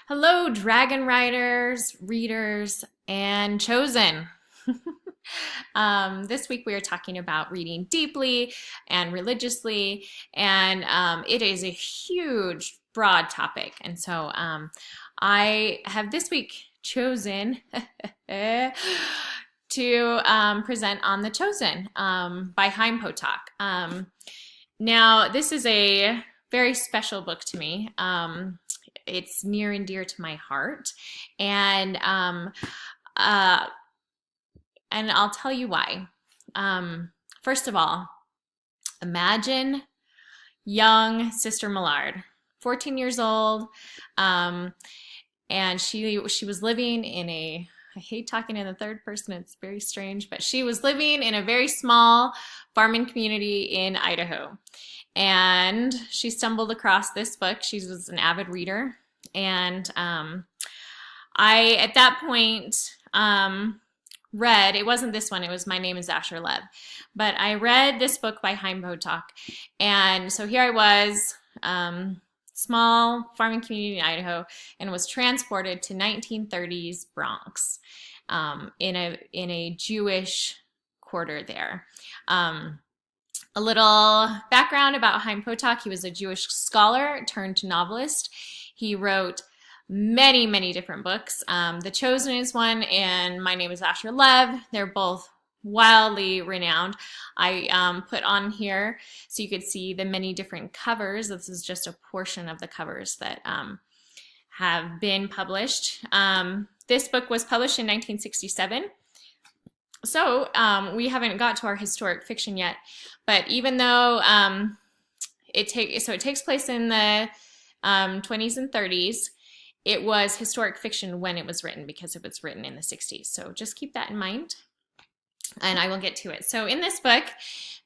Hello, Dragon Riders, readers, and Chosen. This week we are talking about reading deeply and religiously, and it is a huge, broad topic. And so I have this week chosen to present on The Chosen by Chaim Potok. Now, this is a very special book to me. It's near and dear to my heart, and uh, and I'll tell you why. First of all, imagine young Sister Millard, 14 years old, and she was living in a, I hate talking in the third person, it's very strange, but she was living in a very small farming community in Idaho. And she stumbled across this book. She was an avid reader. And I, at that point, read, it wasn't this one, it was My Name is Asher Lev. But I read this book by Chaim Potok. And so here I was, small farming community in Idaho, and was transported to 1930s Bronx in a Jewish quarter there. A little background about Chaim Potok. He was a Jewish scholar turned novelist. He wrote many, many different books. The Chosen is one, and My Name is Asher Lev. They're both wildly renowned. I put on here so you could see the many different covers. This is just a portion of the covers that have been published. This book was published in 1967. So we haven't got to our historic fiction yet, but even though it takes place in the 20s and 30s, it was historic fiction when it was written because it was written in the 60s. So just keep that in mind, and I will get to it. So in this book,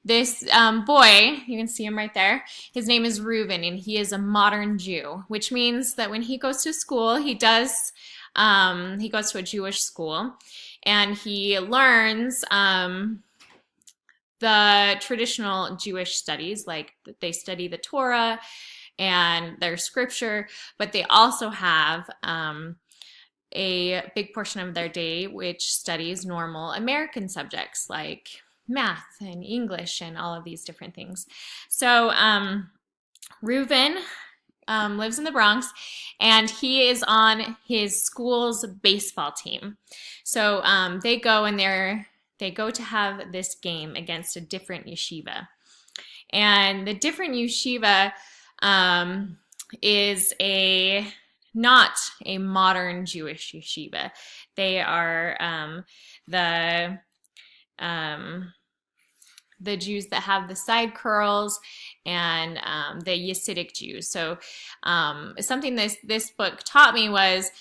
this boy, you can see him right there, his name is Reuven, and he is a modern Jew, which means that when he goes to school, he goes to a Jewish school, and he learns the traditional Jewish studies, like they study the Torah and their scripture, but they also have a big portion of their day which studies normal American subjects like math and English and all of these different things. So Reuven lives in the Bronx, and he is on his school's baseball team. So they go to have this game against a different yeshiva, and the different yeshiva is not a modern Jewish yeshiva. They are the Jews that have the side curls, and the Hasidic Jews. So something this book taught me was,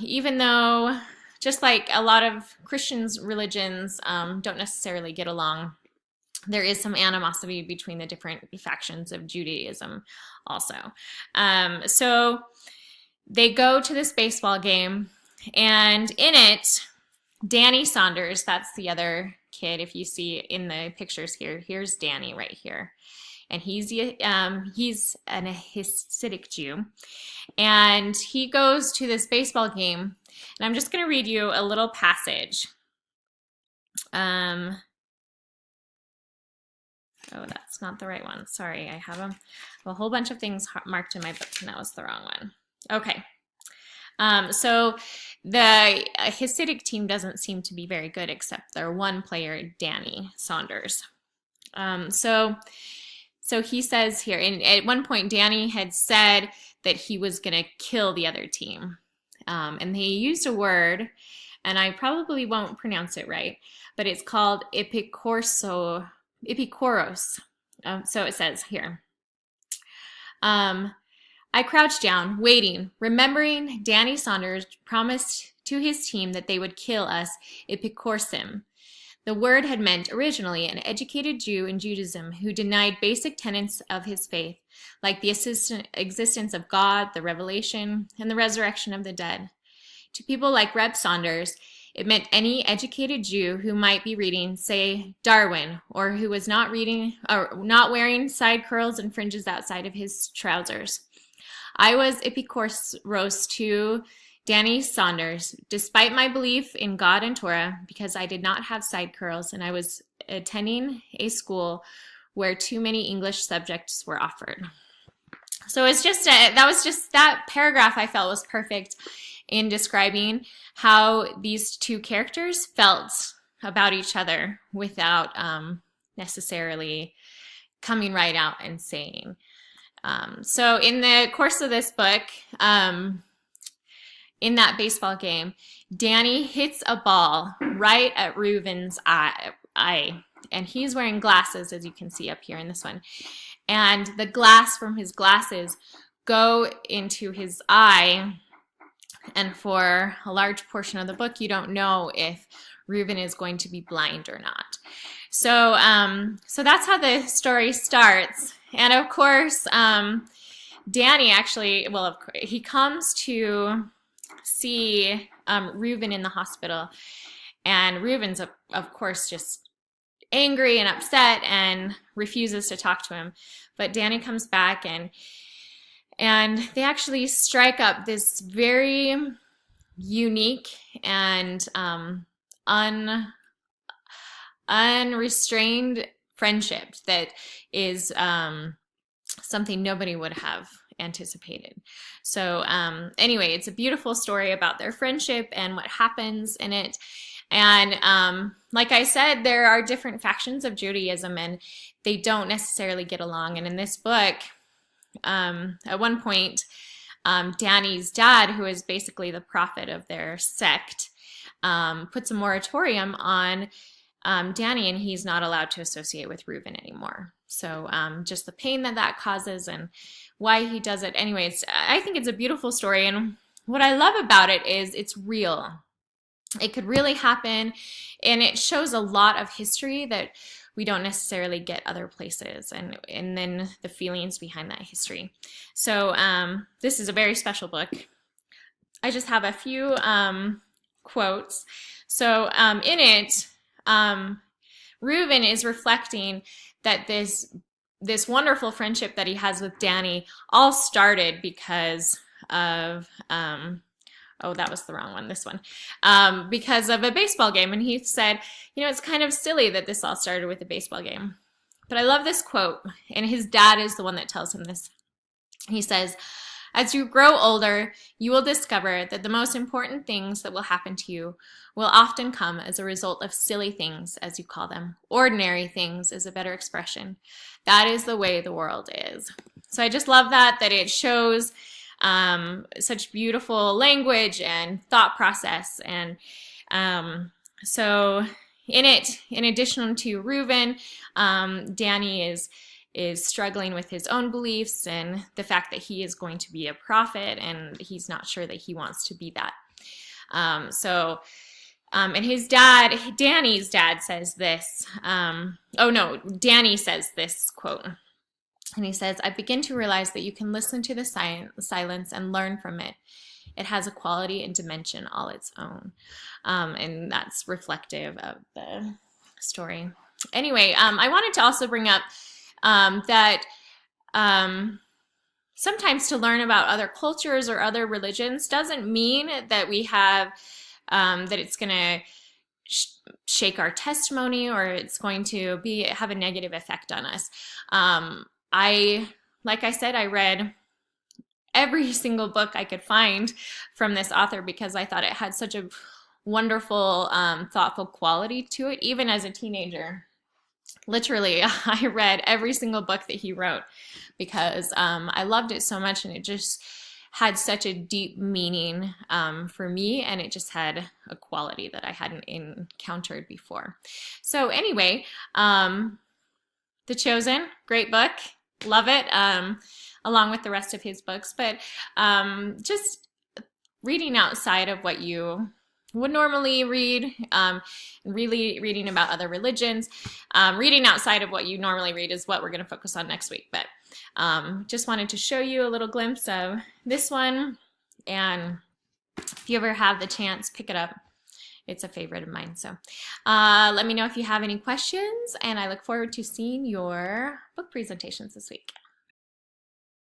even though, just like a lot of Christians' religions don't necessarily get along, there is some animosity between the different factions of Judaism also. So they go to this baseball game, and in it, Danny Saunders, that's the other kid, if you see in the pictures here, here's Danny right here. And he's an Hasidic Jew. And he goes to this baseball game, and I'm just going to read you a little passage. Oh, that's not the right one. Sorry, I have a whole bunch of things marked in my book, and that was the wrong one. Okay. So the Hasidic team doesn't seem to be very good, except their one player, Danny Saunders. So he says here, and at one point, Danny had said that he was going to kill the other team. And he used a word, and I probably won't pronounce it right, but it's called epikoros. So it says here, I crouched down, waiting, remembering Danny Saunders promised to his team that they would kill us epikorsim. The word had meant originally an educated Jew in Judaism who denied basic tenets of his faith, like the existence of God, the revelation, and the resurrection of the dead. To people like Reb Saunders, it meant any educated Jew who might be reading, say, Darwin, or who was not wearing side curls and fringes outside of his trousers. I was Epikuros to Danny Saunders, despite my belief in God and Torah, because I did not have side curls and I was attending a school where too many English subjects were offered. So it's just that paragraph I felt was perfect in describing how these two characters felt about each other without necessarily coming right out and saying. So in the course of this book, in that baseball game, Danny hits a ball right at Reuven's eye, and he's wearing glasses, as you can see up here in this one. And the glass from his glasses go into his eye, and for a large portion of the book, you don't know if Reuven is going to be blind or not. So, so that's how the story starts. And of course, Danny actually, well, of course, he comes to see Reuven in the hospital, and Reuven's of course just angry and upset and refuses to talk to him. But Danny comes back, and they actually strike up this very unique and unrestrained friendship that is something nobody would have anticipated. So anyway, it's a beautiful story about their friendship and what happens in it. And like I said, there are different factions of Judaism, and they don't necessarily get along. And in this book, at one point, Danny's dad, who is basically the prophet of their sect, puts a moratorium on Danny, and he's not allowed to associate with Reuven anymore. So just the pain that causes and why he does it. Anyways, I think it's a beautiful story, and what I love about it is it's real. It could really happen, and it shows a lot of history that we don't necessarily get other places, and then the feelings behind that history. So this is a very special book. I just have a few quotes. So in it, Reuven is reflecting that this wonderful friendship that he has with Danny all started because of oh, that was the wrong one, this one. Because of a baseball game. And he said, you know, it's kind of silly that this all started with a baseball game. But I love this quote, and his dad is the one that tells him this. He says, as you grow older, you will discover that the most important things that will happen to you will often come as a result of silly things, as you call them. Ordinary things is a better expression. That is the way the world is. So I just love that it shows such beautiful language and thought process. And so in it, in addition to Reuven, Danny is struggling with his own beliefs and the fact that he is going to be a prophet, and he's not sure that he wants to be that. And his dad, Danny's dad, says this. Danny says this quote. And he says, I begin to realize that you can listen to the silence and learn from it. It has a quality and dimension all its own. And that's reflective of the story. Anyway, I wanted to also bring up that sometimes to learn about other cultures or other religions doesn't mean that we have, that it's going to shake our testimony, or it's going to have a negative effect on us. Like I said, I read every single book I could find from this author because I thought it had such a wonderful, thoughtful quality to it, even as a teenager. Literally, I read every single book that he wrote because I loved it so much, and it just had such a deep meaning for me, and it just had a quality that I hadn't encountered before. So anyway, The Chosen, great book. Love it, along with the rest of his books. But just reading outside of what you would normally read, really reading about other religions, reading outside of what you normally read is what we're going to focus on next week. But just wanted to show you a little glimpse of this one. And if you ever have the chance, pick it up. It's a favorite of mine. So let me know if you have any questions, and I look forward to seeing your book presentations this week.